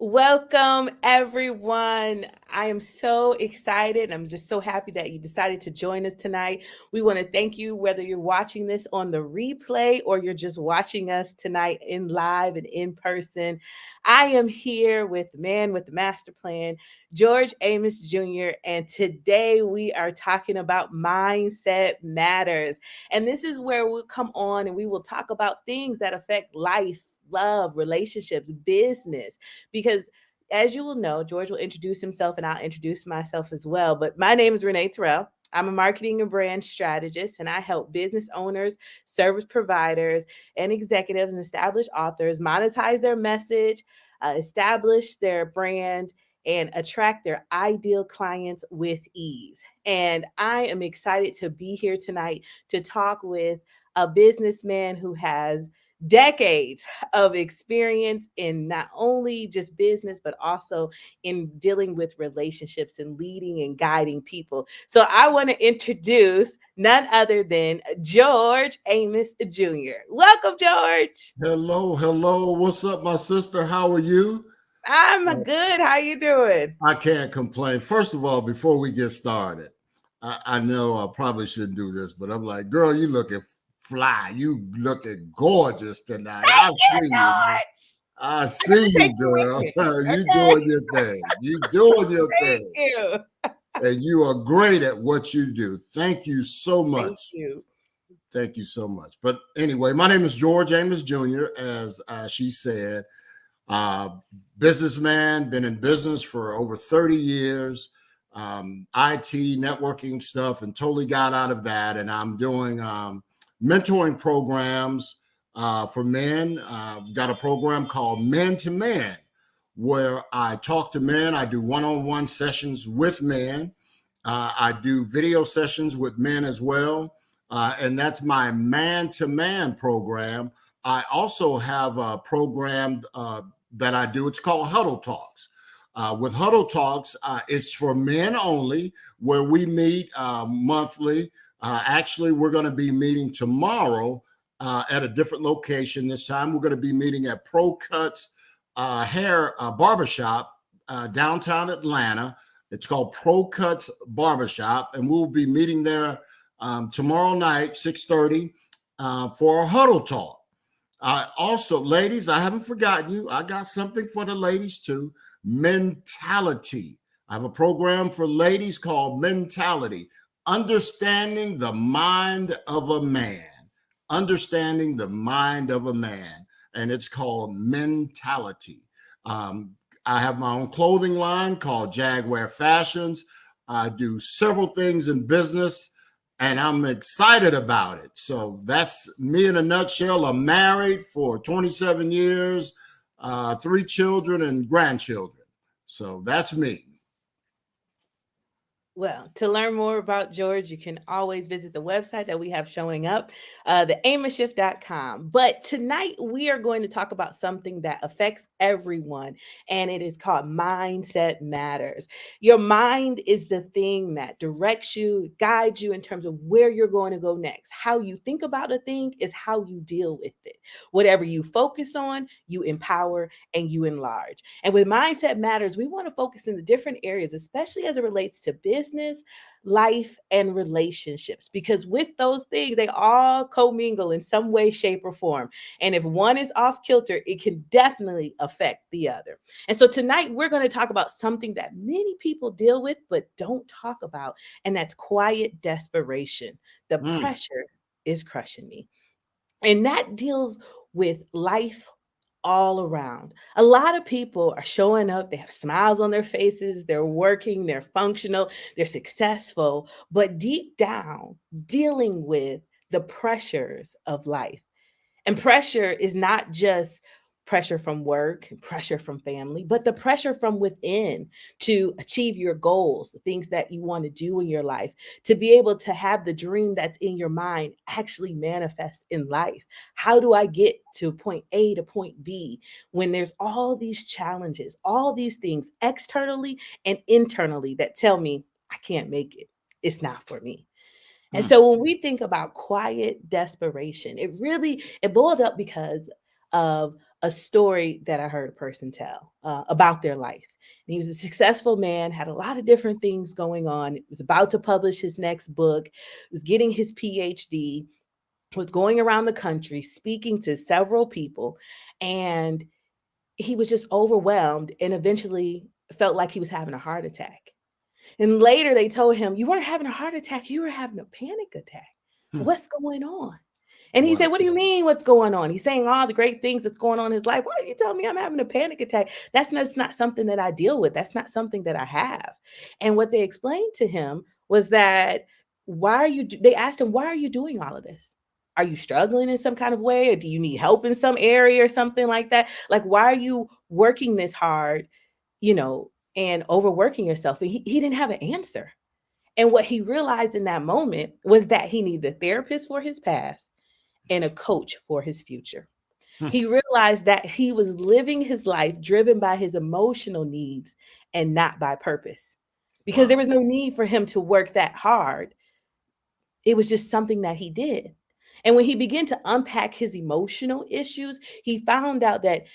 Welcome, everyone. I am so excited. I'm just so happy that you decided to join us tonight. We want to thank you, whether you're watching this on the replay or you're just watching us tonight in live and in person. I am here with the man with the master plan, George Amos Jr., and today we are talking about mindset matters. And this is where we'll come on and we will talk about things that affect life, love, relationships, business, because as you will know, George will introduce himself and I'll introduce myself as well. But my name is Renee Terrell. I'm a marketing and brand strategist, and I help business owners, service providers, and executives and established authors monetize their message, establish their brand, and attract their ideal clients with ease. And I am excited to be here tonight to talk with a businessman who has decades of experience in not only just business, but also in dealing with relationships and leading and guiding people. So I want to introduce none other than George Amos Jr. Welcome, George. Hello, hello. What's up, my sister? How are you? I'm Uh, good. How you doing? I can't complain. First of all, before we get started, I know I probably shouldn't do this, but I'm like, girl, you looking fly. You looking gorgeous tonight. I Thank you, see you. George. I I got see to you, take you with girl. me. You Okay. doing your thing. You doing your Thank thing. you. And you are great at what you do. Thank you so Thank much. you. Thank you so much. But anyway, my name is George Amos Jr., as she said. Uh, Businessman, been in business for over 30 years, IT, networking stuff, and totally got out of that. And I'm doing mentoring programs for men. Got a program called Men to Man, where I talk to men. I do one-on-one sessions with men. I do video sessions with men as well. And that's my man to man program. I also have a program that I do. It's called Huddle Talks. With Huddle Talks, it's for men only, where we meet monthly. Actually, we're going to be meeting tomorrow at a different location. This time, we're going to be meeting at Pro Cuts Hair Barbershop, downtown Atlanta. It's called Pro Cuts Barbershop, and we'll be meeting there tomorrow night, 6:30, for a huddle talk. Also, ladies, I haven't forgotten you. I got something for the ladies too. Mentality. I have a program for ladies called Mentality, understanding the mind of a man. Understanding the mind of a man. And it's called Mentality. Um, I have my own clothing line called Jaguar Fashions. I do several things in business and I'm excited about it. So that's me in a nutshell. I'm married for 27 years, three children and grandchildren. So that's me. Well, to learn more about George, you can always visit the website that we have showing up, theamoshift.com. But tonight we are going to talk about something that affects everyone, and it is called Mindset Matters. Your mind is the thing that directs you, guides you in terms of where you're going to go next. How you think about a thing is how you deal with it. Whatever you focus on, you empower and you enlarge. And with Mindset Matters, we want to focus in the different areas, especially as it relates to business, life, and relationships, because with those things, they all commingle in some way, shape, or form. And if one is off kilter, it can definitely affect the other. And so tonight, we're going to talk about something that many people deal with, but don't talk about, and that's quiet desperation. The Mm. pressure is crushing me. And that deals with life all around. A lot of people are showing up, they have smiles on their faces, they're working, they're functional, they're successful, but deep down, dealing with the pressures of life. And pressure is not just pressure from work, pressure from family, but the pressure from within to achieve your goals, the things that you want to do in your life, to be able to have the dream that's in your mind actually manifest in life. How do I get to point A to point B when there's all these challenges, all these things externally and internally that tell me I can't make it? It's not for me. And Mm. so when we think about quiet desperation, it boiled up because of a story that I heard a person tell about their life. And he was a successful man, had a lot of different things going on. He was about to publish his next book, was getting his PhD, was going around the country speaking to several people, and he was just overwhelmed and eventually felt like he was having a heart attack. And later they told him, "You weren't having a heart attack, you were having a panic attack. Hmm. What's going on?" And he said, Wow. "What do you mean, what's going on?" He's saying all the great things that's going on in his life. "Why are you telling me I'm having a panic attack? That's not something that I deal with. That's not something that I have." And what they explained to him was that, they asked him, "Why are you doing all of this? Are you struggling in some kind of way? Or do you need help in some area or something like that? Like, why are you working this hard, and overworking yourself?" And he didn't have an answer. And what he realized in that moment was that he needed a therapist for his past and a coach for his future. Hmm. He realized that he was living his life driven by his emotional needs and not by purpose, because there Wow. was no need for him to work that hard. It was just something that he did. And when he began to unpack his emotional issues, he found out that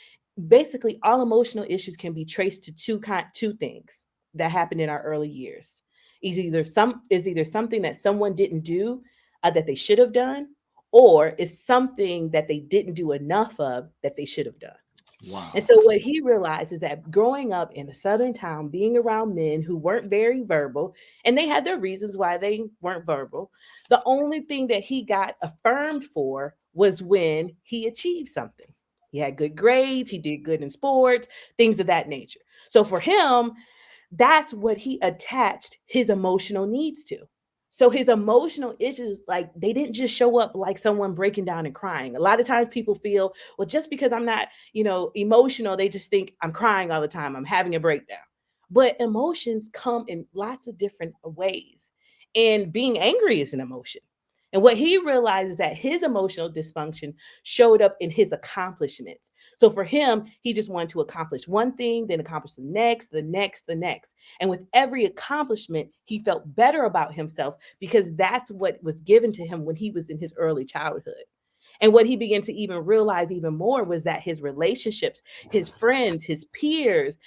basically all emotional issues can be traced to two things that happened in our early years. Is either something that someone didn't do, that they should have done, or it's something that they didn't do enough of that they should have done. And Wow. so what he realized is that growing up in a southern town, being around men who weren't very verbal, and they had their reasons why they weren't verbal, the only thing that he got affirmed for was when he achieved something. He had good grades, he did good in sports, things of that nature. So for him, that's what he attached his emotional needs to. So his emotional issues, like, they didn't just show up like someone breaking down and crying. A lot of times people feel, well, just because I'm not, emotional, they just think I'm crying all the time, I'm having a breakdown. But emotions come in lots of different ways. And being angry is an emotion. And what he realized is that his emotional dysfunction showed up in his accomplishments. So for him, he just wanted to accomplish one thing, then accomplish the next, the next, the next. And with every accomplishment, he felt better about himself because that's what was given to him when he was in his early childhood. And what he began to even realize even more was that his relationships, his friends, his peers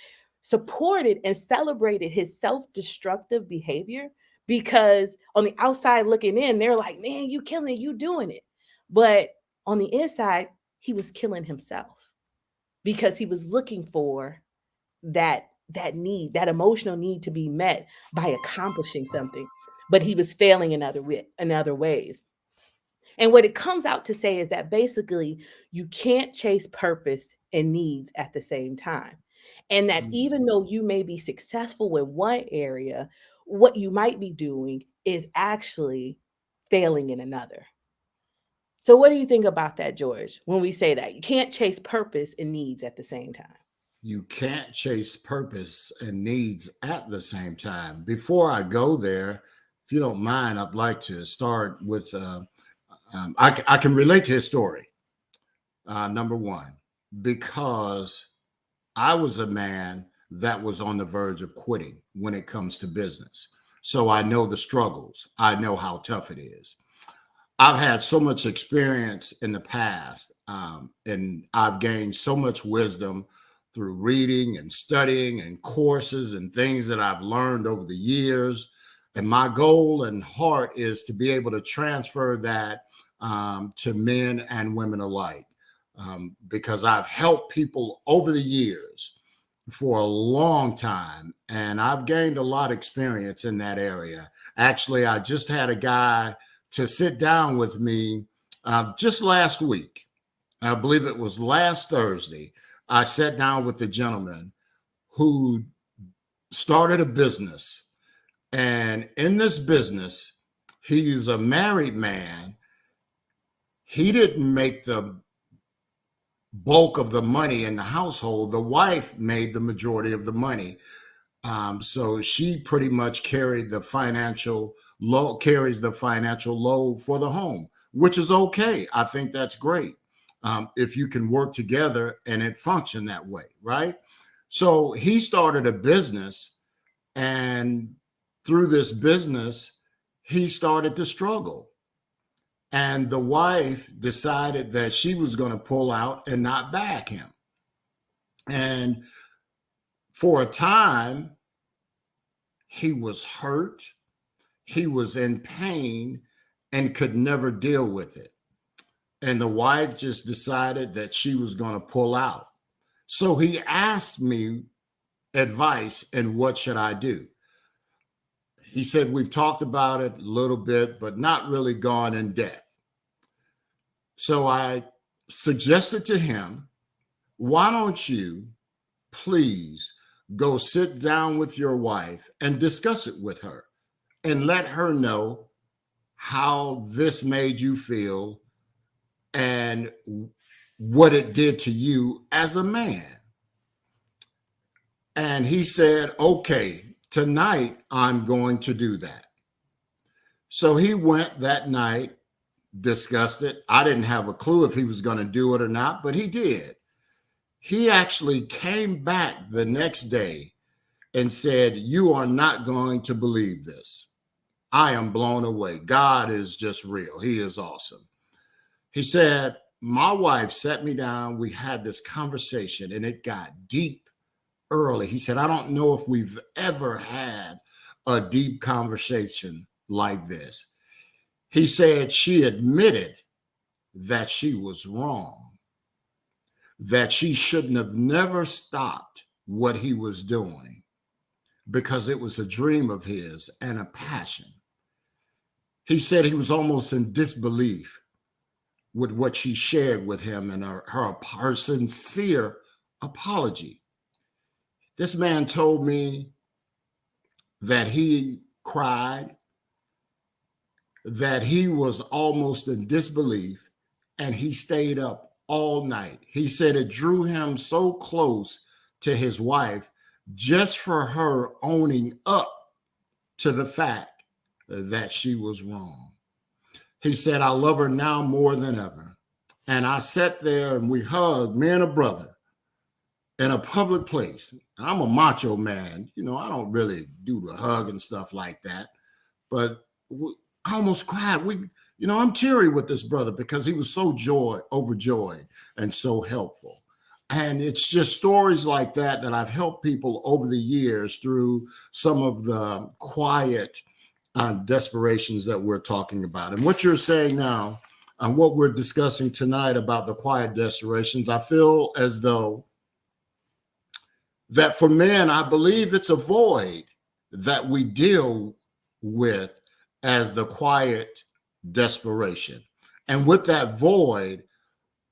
supported and celebrated his self destructive behavior, because on the outside looking in, they're like, "Man, you killing it, you doing it." But on the inside, he was killing himself because he was looking for that need, that emotional need to be met by accomplishing something, but he was failing in other ways. And what it comes out to say is that basically you can't chase purpose and needs at the same time. And that Hmm. even though you may be successful in one area, what you might be doing is actually failing in another. So, what do you think about that, George, when we say that you can't chase purpose and needs at the same time? You can't chase purpose and needs at the same time. Before I go there, if you don't mind, I'd like to start with I can relate to his story, number one, because I was a man that was on the verge of quitting when it comes to business. So I know the struggles, I know how tough it is. I've had so much experience in the past, and I've gained so much wisdom through reading and studying and courses and things that I've learned over the years. And my goal and heart is to be able to transfer that to men and women alike, because I've helped people over the years for a long time, and I've gained a lot of experience in that area. Actually, I just had a guy to sit down with me just last week. I believe it was last Thursday. I sat down with a gentleman who started a business. And in this business, he's a married man. He didn't make the bulk of the money in the household. The wife made the majority of the money. So she pretty much carries the financial load for the home, which is okay. I think that's great, if you can work together and it function that way, right? So he started a business, and through this business, he started to struggle. And the wife decided that she was going to pull out and not back him. And for a time, he was hurt, he was in pain, and could never deal with it. And the wife just decided that she was going to pull out. So he asked me advice and what should I do? He said, we've talked about it a little bit, but not really gone in depth. So I suggested to him, why don't you please go sit down with your wife and discuss it with her and let her know how this made you feel and what it did to you as a man. And he said, okay, tonight I'm going to do that. So he went that night, discussed it. I didn't have a clue if he was going to do it or not, but he did. He actually came back the next day and said, you are not going to believe this. I am blown away. God is just real. He is awesome. He said, my wife sat me down. We had this conversation and it got deep early. He said, I don't know if we've ever had a deep conversation like this. He said she admitted that she was wrong, that she shouldn't have never stopped what he was doing because it was a dream of his and a passion. He said he was almost in disbelief with what she shared with him and her sincere apology. This man told me that he cried, that he was almost in disbelief, and he stayed up all night. He said it drew him so close to his wife just for her owning up to the fact that she was wrong. He said, I love her now more than ever. And I sat there and we hugged, me and a brother, in a public place. I'm a macho man. You know, I don't really do the hug and stuff like that. But I almost cried. I'm teary with this brother because he was so overjoyed and so helpful. And it's just stories like that that I've helped people over the years through some of the quiet desperations that we're talking about. And what you're saying now and what we're discussing tonight about the quiet desperations, I feel as though that for men, I believe it's a void that we deal with as the quiet desperation. And with that void,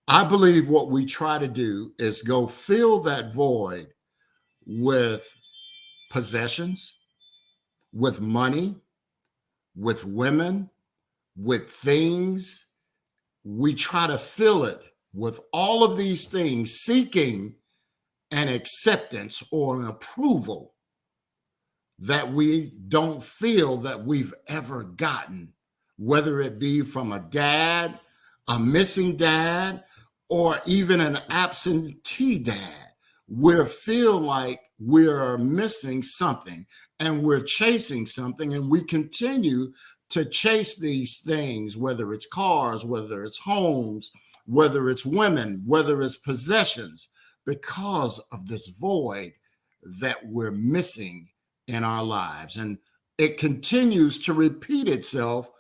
I believe what we try to do is go fill that void with possessions, with money, with women, with things. We try to fill it with all of these things, seeking an acceptance or an approval that we don't feel that we've ever gotten, whether it be from a dad, a missing dad, or even an absentee dad. We feel like we're missing something and we're chasing something, and we continue to chase these things, whether it's cars, whether it's homes, whether it's women, whether it's possessions, because of this void that we're missing in our lives. And it continues to repeat itself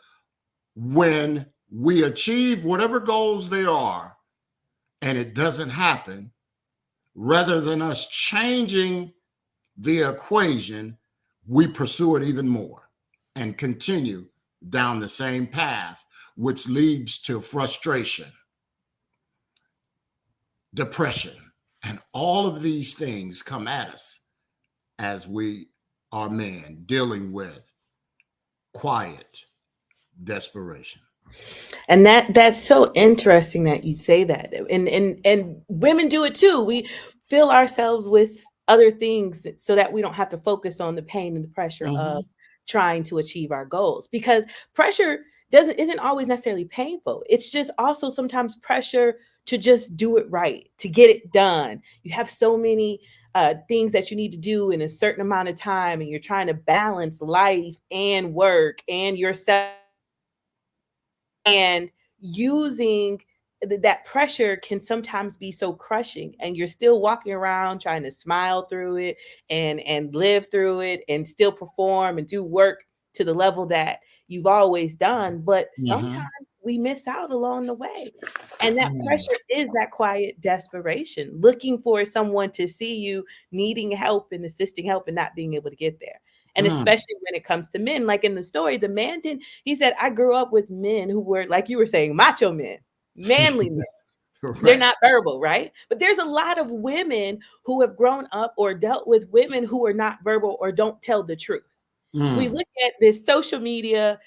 when we achieve whatever goals there are and it doesn't happen. Rather than us changing the equation, we pursue it even more and continue down the same path, which leads to frustration, depression, and all of these things come at us as we are men dealing with quiet desperation. And that's so interesting that you say that. And women do it too. We fill ourselves with other things so that we don't have to focus on the pain and the pressure of Mm-hmm. trying to achieve our goals, because pressure doesn't isn't always necessarily painful. It's just also sometimes pressure to just do it right, to get it done. You have so many things that you need to do in a certain amount of time, and you're trying to balance life and work and yourself And using that pressure can sometimes be so crushing, and you're still walking around trying to smile through it and live through it and still perform and do work to the level that you've always done, but sometimes Mhm. we miss out along the way. And that Mm. pressure is that quiet desperation, looking for someone to see you needing help and assisting help and not being able to get there. And Mm. especially when it comes to men, like in the story, the man didn't, he said, I grew up with men who were, like you were saying, macho men, manly men. They're Right. not verbal, right? But there's a lot of women who have grown up or dealt with women who are not verbal or don't tell the truth. If we Mm. look at this social media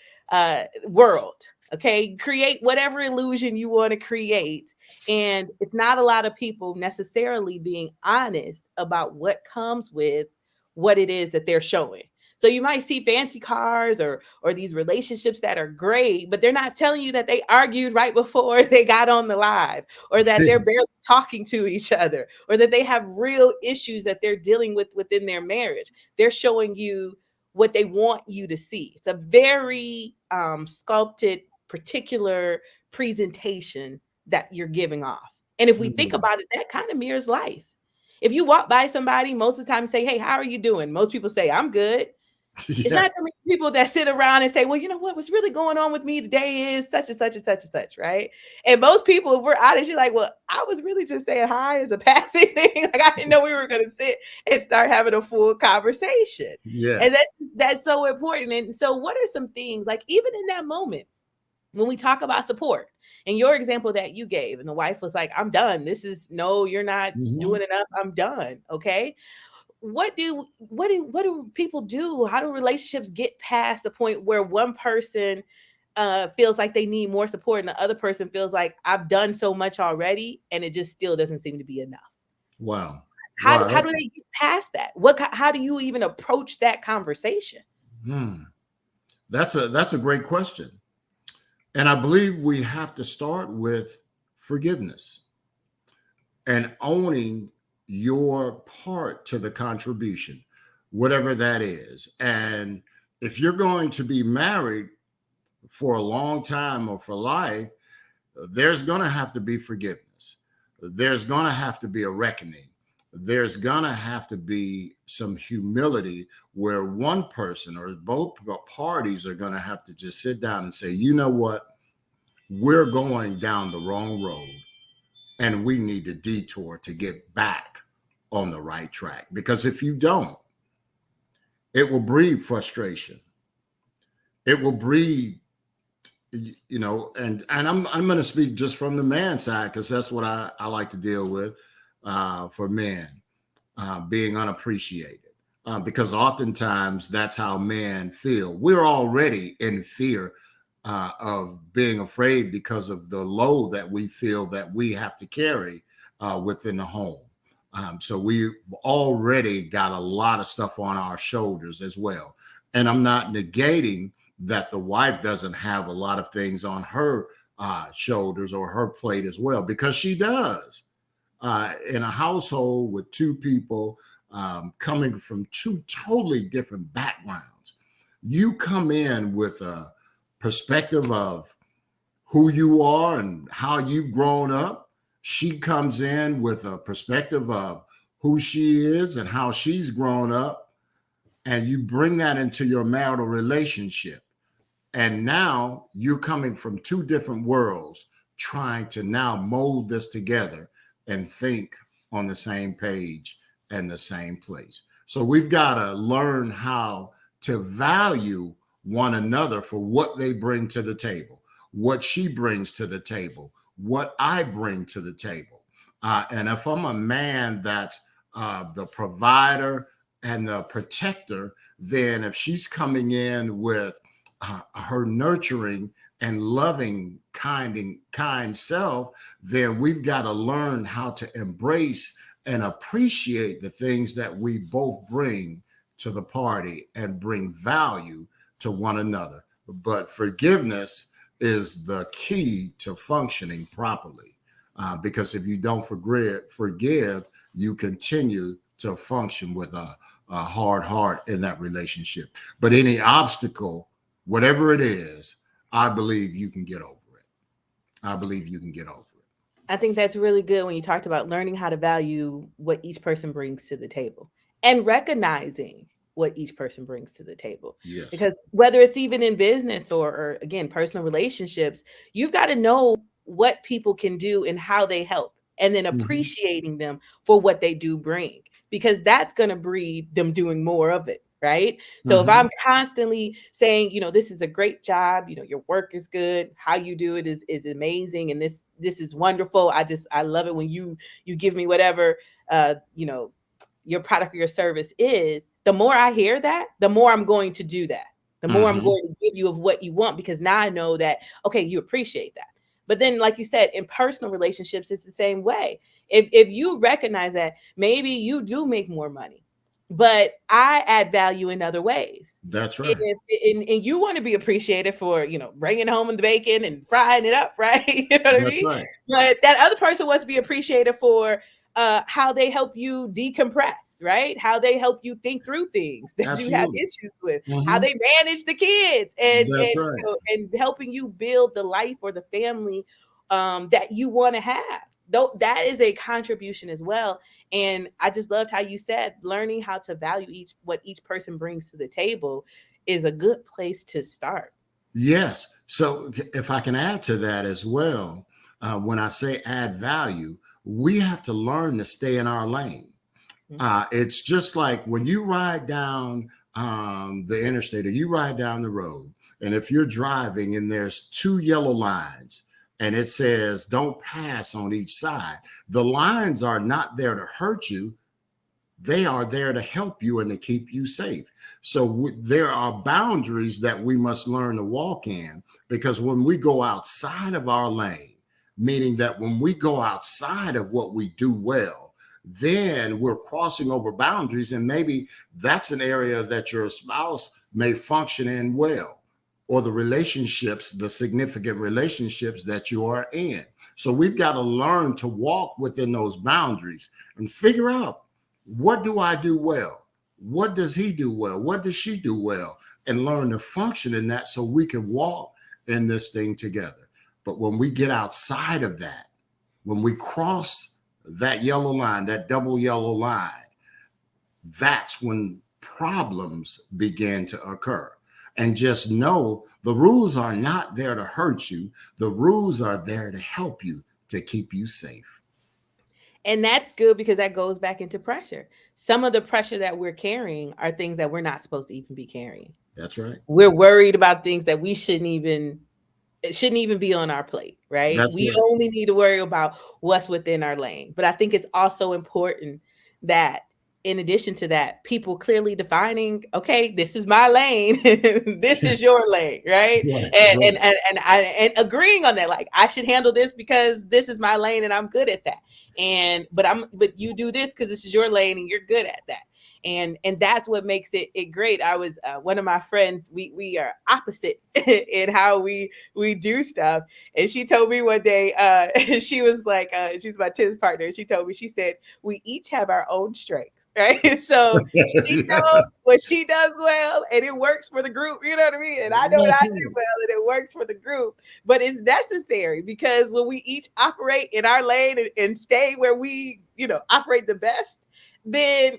world, okay, create whatever illusion you want to create. And it's not a lot of people necessarily being honest about what comes with what it is that they're showing. So you might see fancy cars or these relationships that are great, but they're not telling you that they argued right before they got on the live, or that they're barely talking to each other, or that they have real issues that they're dealing with within their marriage. They're showing you what they want you to see. It's a very sculpted, particular presentation that you're giving off. And if we think Mm. about it, that kind of mirrors life. If you walk by somebody, most of the time say, "Hey, how are you doing?" Most people say, "I'm good." It's Yeah. not too many people that sit around and say, "Well, you know what? What's really going on with me today is such and such and such and such," right? And most people, if we're honest, you're like, "Well, I was really just saying hi as a passing thing. Like I didn't know we were going to sit and start having a full conversation." Yeah. And that's so important. And so, what are some things like even in that moment when we talk about support? And your example that you gave, and the wife was like, "I'm done. This is no, you're not Mhm. doing enough. I'm done." Okay, what do people do? How do relationships get past the point where one person feels like they need more support and the other person feels like I've done so much already and it just still doesn't seem to be enough? Wow. How do, Wow. how do they get past that? How do you even approach that conversation? Hmm. That's a great question. And I believe we have to start with forgiveness and owning your part to the contribution, whatever that is. And if you're going to be married for a long time or for life, there's going to have to be forgiveness. There's going to have to be a reckoning. There's going to have to be some humility where one person or both parties are going to have to just sit down and say, you know what? We're going down the wrong road and we need to detour to get back on the right track. Because if you don't, it will breed frustration. It will breed, and I'm going to speak just from the man side because that's what I like to deal with for men being unappreciated. Because oftentimes that's how men feel. We're already in fear of being afraid because of the load that we feel that we have to carry within the home. So we've already got a lot of stuff on our shoulders as well. And I'm not negating that the wife doesn't have a lot of things on her shoulders or her plate as well, because she does. In a household with two people coming from two totally different backgrounds, you come in with a perspective of who you are and how you've grown up. She comes in with a perspective of who she is and how she's grown up. And you bring that into your marital relationship. And now you're coming from two different worlds, trying to now mold this together and think on the same page and the same place. So we've got to learn how to value one another for what they bring to the table, what she brings to the table, what I bring to the table. And if I'm a man that's the provider and the protector, then if she's coming in with her nurturing and loving, kind self, then we've got to learn how to embrace and appreciate the things that we both bring to the party and bring value to one another. But forgiveness is the key to functioning properly. Because if you don't forgive, you continue to function with a hard heart in that relationship. But any obstacle, whatever it is, I believe you can get over I believe you can get over it. I think that's really good when you talked about learning how to value what each person brings to the table and recognizing what each person brings to the table. Yes. Because whether it's even in business or again, personal relationships, you've got to know what people can do and how they help, and then Mhm. appreciating them for what they do bring, because that's going to breed them doing more of it. Right. So if I'm Mhm. constantly saying, this is a great job, your work is good, how you do it is amazing, and this is wonderful. I love it when you give me whatever your product or your service is. The more I hear that, the more I'm going to do that. The more I'm Mhm. going to give you of what you want, because now I know that, okay, you appreciate that. But then, like you said, in personal relationships, it's the same way. If you recognize that maybe you do make more money, but I add value in other ways. That's right. And you want to be appreciated for, bringing home the bacon and frying it up, right? You know what I That's mean? right. But that other person wants to be appreciated for how they help you decompress, right? How they help you think through things that you have Absolutely. issues with, how Mhm. they manage the kids, and That's right. and helping you build the life or the family that you want to have. Though that is a contribution as well. And I just loved how you said learning how to value what each person brings to the table is a good place to start. Yes. So if I can add to that as well, when I say add value, we have to learn to stay in our lane. It's just like when you ride down the interstate or you ride down the road, and if you're driving and there's two yellow lines and it says don't pass on each side, the lines are not there to hurt you. They are there to help you and to keep you safe. So there are boundaries that we must learn to walk in, because when we go outside of our lane, meaning that when we go outside of what we do well, then we're crossing over boundaries. And maybe that's an area that your spouse may function in well, or the relationships, the significant relationships that you are in. So we've got to learn to walk within those boundaries and figure out, what do I do well? What does he do well? What does she do well? And learn to function in that so we can walk in this thing together. But when we get outside of that, when we cross that yellow line, that double yellow line, that's when problems begin to occur. And just know the rules are not there to hurt you, the rules are there to help you, to keep you safe. And that's good, because that goes back into pressure. Some of the pressure that we're carrying are things that we're not supposed to even be carrying. That's right. We're worried about things that we shouldn't even, it shouldn't even be on our plate, right? That's We right. only need to worry about what's within our lane. But I think it's also important that, in addition to that, people clearly defining, okay, this is my lane, this is your lane, right? Right, And right. and agreeing on that, like, I should handle this because this is my lane and I'm good at that. And but you do this because this is your lane and you're good at that. And that's what makes it great. I was one of my friends, we are opposites in how we do stuff. And she told me one day, she was like, she's my tennis partner. And she told me, she said, we each have our own strengths, right? So she knows what she does well and it works for the group. You know what I mean? And I know what I That's do well and it works for the group. But it's necessary, because when we each operate in our lane and stay where we, operate the best, then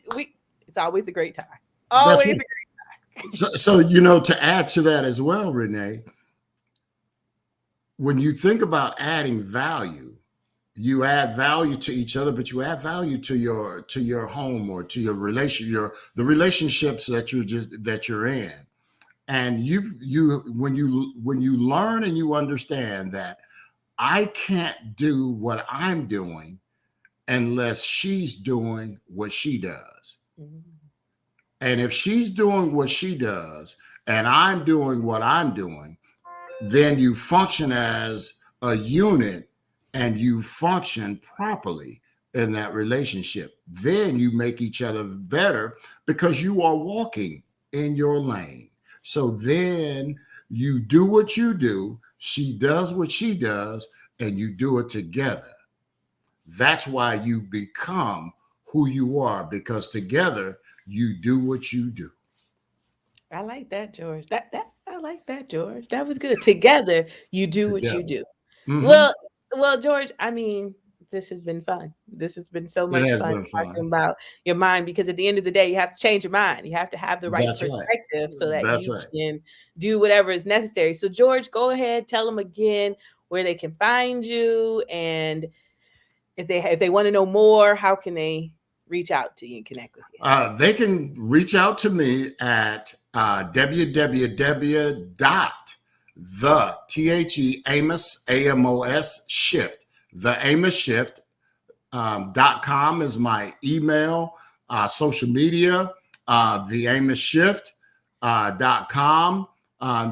it's always a great time. that's Always right. a great time. So to add to that as well, Renee, when you think about adding value, you add value to each other, but you add value to your home or to your the relationships that you're in. And when you learn and you understand that I can't do what I'm doing unless she's doing what she does. Mhm. And if she's doing what she does and I'm doing what I'm doing, then you function as a unit and you function properly in that relationship. Then you make each other better because you are walking in your lane. So then you do what you do, she does what she does, and you do it together. That's why you become who you are, because together you do what you do. I like that, George. That I like that, George. That was good. Together, you do what you Together. do. Hmm. Well, well, George, I mean, this has been fun. This has been so It much has fun been talking fun. about your mind because at the end of the day, you have to change your mind. You have to have the right That's right. perspective so that That's you right. can do whatever is necessary. So, George, go ahead, tell them again where they can find you, and if they want to know more, how can they reach out to you and connect with you? They can reach out to me at www dot the Amos Amos shift the Amos shift .com is my email, social media, the Amos Shift .com.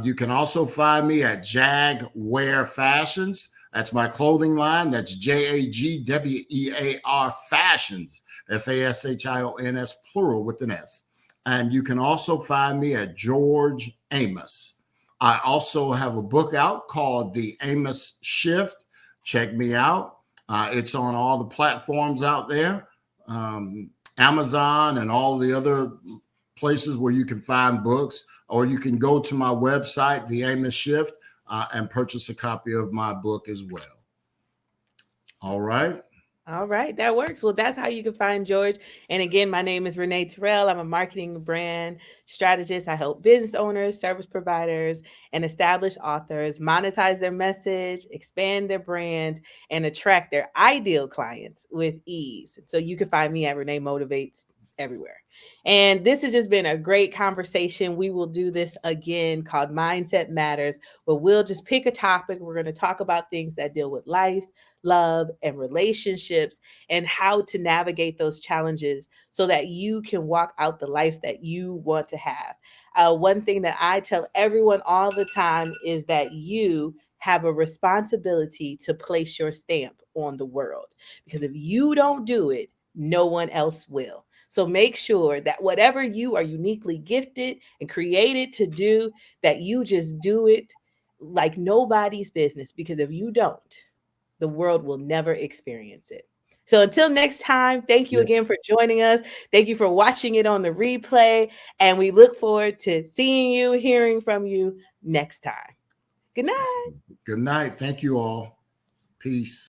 You can also find me at Jagwear Fashions. That's my clothing line. That's JAGWEAR Fashions, FASHIONS, plural with an S. And you can also find me at George Amos. I also have a book out called The Amos Shift. Check me out. It's on all the platforms out there, Amazon and all the other places where you can find books, or you can go to my website, The Amos Shift, and purchase a copy of my book as well. All right. All right, that works. Well, that's how you can find George. And again, my name is Renee Terrell. I'm a marketing brand strategist. I help business owners, service providers, and established authors monetize their message, expand their brand, and attract their ideal clients with ease. So you can find me at Renee Motivates everywhere. And this has just been a great conversation. We will do this again called Mindset Matters, where we'll just pick a topic. We're going to talk about things that deal with life, love, and relationships, and how to navigate those challenges so that you can walk out the life that you want to have. One thing that I tell everyone all the time is that you have a responsibility to place your stamp on the world, because if you don't do it, no one else will. So make sure that whatever you are uniquely gifted and created to do, that you just do it like nobody's business, because if you don't, the world will never experience it. So until next time, thank you again Yes. for joining us. Thank you for watching it on the replay. And we look forward to seeing you, hearing from you next time. Good night. Good night. Thank you all. Peace.